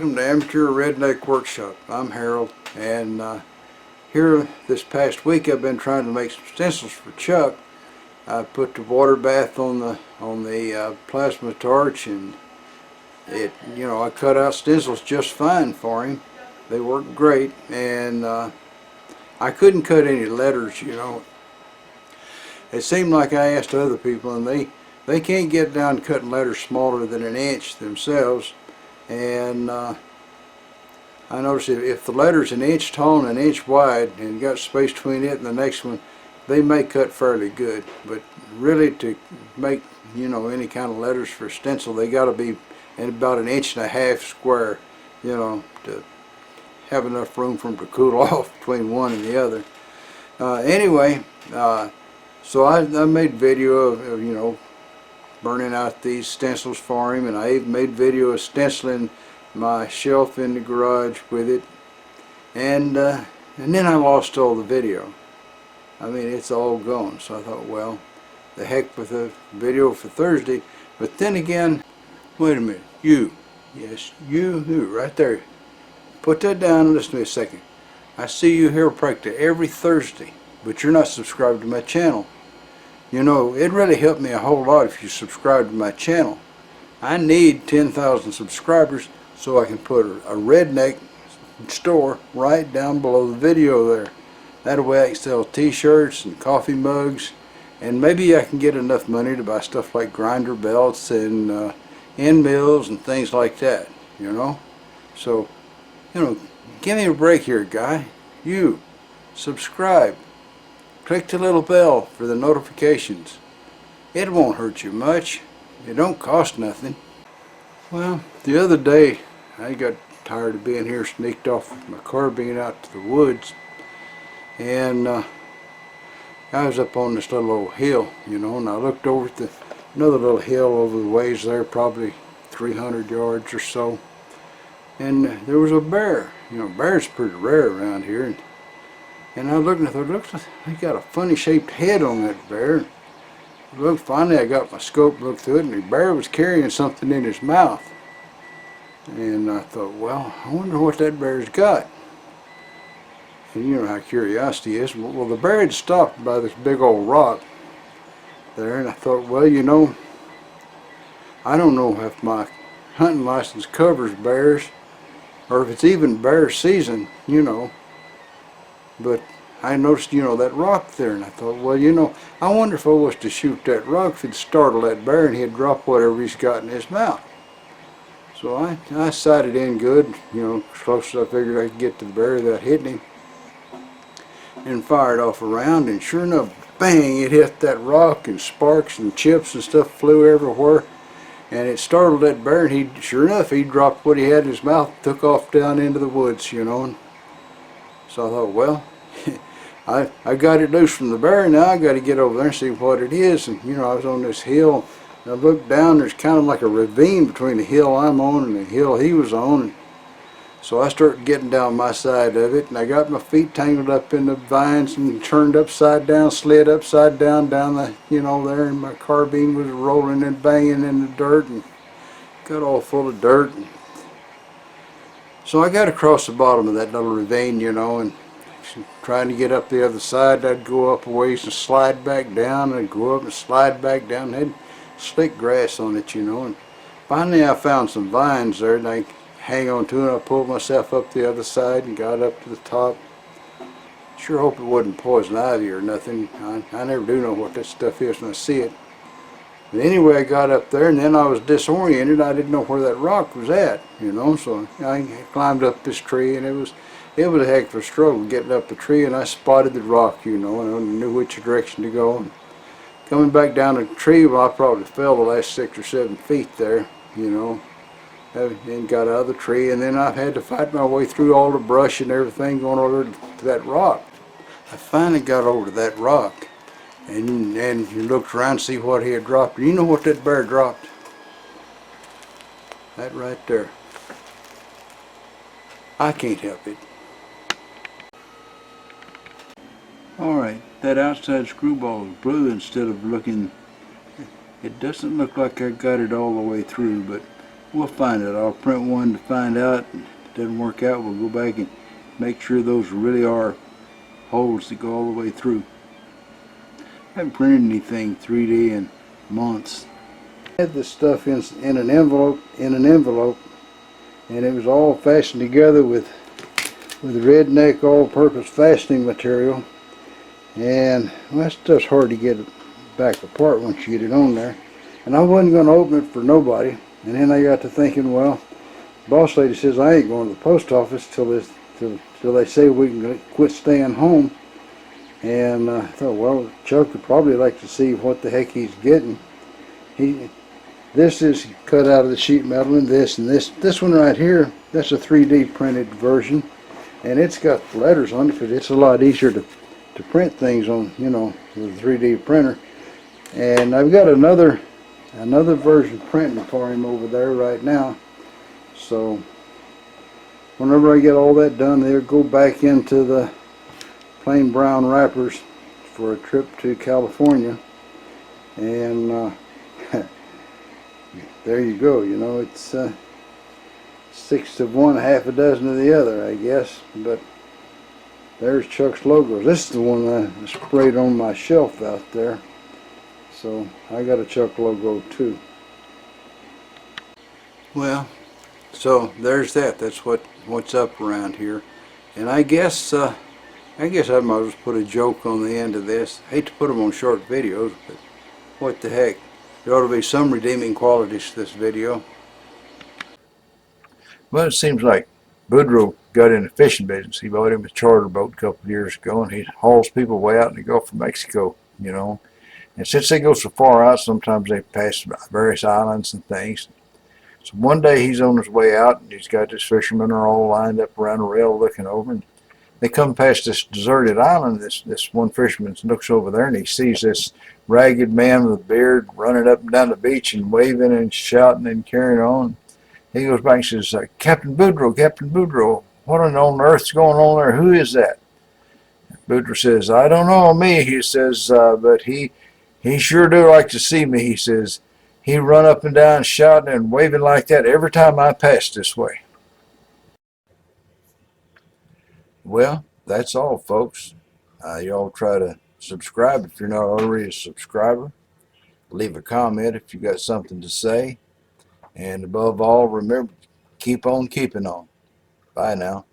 welcome to Amateur Redneck Workshop. I'm Harold, and here this past week I've been trying to make some stencils for Chuck. I put the water bath on the plasma torch, and I cut out stencils just fine for him. They work great, and I couldn't cut any letters. It seemed like I asked other people, and they can't get down to cutting letters smaller than an inch themselves. And I noticed if the letter's an inch tall and an inch wide and got space between it and the next one, they may cut fairly good. But really, to make any kind of letters for a stencil, they got to be in about an inch and a half square, to have enough room for them to cool off between one and the other. So I made video of burning out these stencils for him, and I even made video of stenciling my shelf in the garage with it, and then I lost all the video. I mean, it's all gone. So I thought, well, the heck with the video for Thursday. But then again, wait a minute, yes, you right there, put that down and listen to me a second. I see you here practically every Thursday, but you're not subscribed to my channel. It really helped me a whole lot if you subscribe to my channel. I need 10,000 subscribers so I can put a redneck store right down below the video there. That way I can sell t-shirts and coffee mugs, and maybe I can get enough money to buy stuff like grinder belts and end mills and things like that, So, give me a break here, guy. You, subscribe. Click the little bell for the notifications. It won't hurt you much. It don't cost nothing. Well, the other day I got tired of being here, sneaked off with my carbine out to the woods, and I was up on this little old hill, and I looked over at another little hill over the ways there, probably 300 yards or so, and there was a bear. Bears are pretty rare around here. And I looked and I thought, looks like he got a funny shaped head on that bear. Finally I got my scope, looked through it, and the bear was carrying something in his mouth. And I thought, well, I wonder what that bear's got. And you know how curiosity is. Well, the bear had stopped by this big old rock there, and I thought, well, I don't know if my hunting license covers bears, or if it's even bear season, But I noticed, that rock there, and I thought, well, I wonder if I was to shoot that rock, if it'd startle that bear and he'd drop whatever he's got in his mouth. So I sighted in good, close as I figured I could get to the bear without hitting him, and fired off a round, and sure enough, bang, it hit that rock, and sparks and chips and stuff flew everywhere, and it startled that bear, and sure enough, he dropped what he had in his mouth, took off down into the woods, and so I thought, well, I got it loose from the bear, now I got to get over there and see what it is. And I was on this hill, and I looked down, there's kind of like a ravine between the hill I'm on and the hill he was on. And so I started getting down my side of it, and I got my feet tangled up in the vines and turned upside down, slid upside down the, there, and my carbine was rolling and banging in the dirt and got all full of dirt. So I got across the bottom of that little ravine, and trying to get up the other side, I'd go up a ways and slide back down, and I'd go up and slide back down, and had slick grass on it, and finally I found some vines there, and I hang on to it, and I pulled myself up the other side and got up to the top. Sure hope it wasn't poison ivy or nothing. I never do know what that stuff is when I see it. But anyway, I got up there, and then I was disoriented. I didn't know where that rock was at, so I climbed up this tree, and it was a heck of a struggle getting up the tree, and I spotted the rock, and I knew which direction to go. And coming back down the tree, well, I probably fell the last 6 or 7 feet there, and got out of the tree, and then I've had to fight my way through all the brush and everything going over to that rock. I finally got over to that rock. And you looked around to see what he had dropped. You know what that bear dropped? That right there. I can't help it. Alright, that outside screwball is blue instead of looking... It doesn't look like I got it all the way through, but we'll find it. I'll print one to find out. If it doesn't work out, we'll go back and make sure those really are holes that go all the way through. I haven't printed anything 3D in months. I had this stuff in an envelope, and it was all fastened together with redneck all-purpose fastening material. And well, that stuff's hard to get it back apart once you get it on there. And I wasn't going to open it for nobody. And then I got to thinking, well, boss lady says I ain't going to the post office till they say we can quit staying home. And I thought, well, Chuck would probably like to see what the heck he's getting. This is cut out of the sheet metal, and this one right here, that's a 3D printed version, and it's got letters on it because it's a lot easier to print things on, you know, with a 3D printer. And I've got another version printing for him over there right now. So whenever I get all that done, they'll go back into the plain brown wrappers for a trip to California. And there you go. You know, it's 6 of one, half a dozen of the other, I guess. But there's Chuck's logos. This is the one that I sprayed on my shelf out there. So I got a Chuck logo too. Well, so there's that. That's what's up around here. And I guess I might as well put a joke on the end of this. I hate to put them on short videos, but what the heck. There ought to be some redeeming qualities to this video. Well, it seems like Boudreaux got in the fishing business. He bought him a charter boat a couple of years ago, and he hauls people way out in the Gulf of Mexico, you know. And since they go so far out, sometimes they pass various islands and things. So one day he's on his way out, and he's got this fishermen are all lined up around a rail looking over, and they come past this deserted island. This one fisherman looks over there, and he sees this ragged man with a beard running up and down the beach and waving and shouting and carrying on. He goes back and says, Captain Boudreaux, what on earth's going on there? Who is that? Boudreaux says, I don't know, me. He says, but he sure do like to see me. He says, he run up and down shouting and waving like that every time I pass this way. Well, that's all, folks. Y'all try to subscribe if you're not already a subscriber. Leave a comment if you got something to say. And above all, remember, keep on keeping on. Bye now.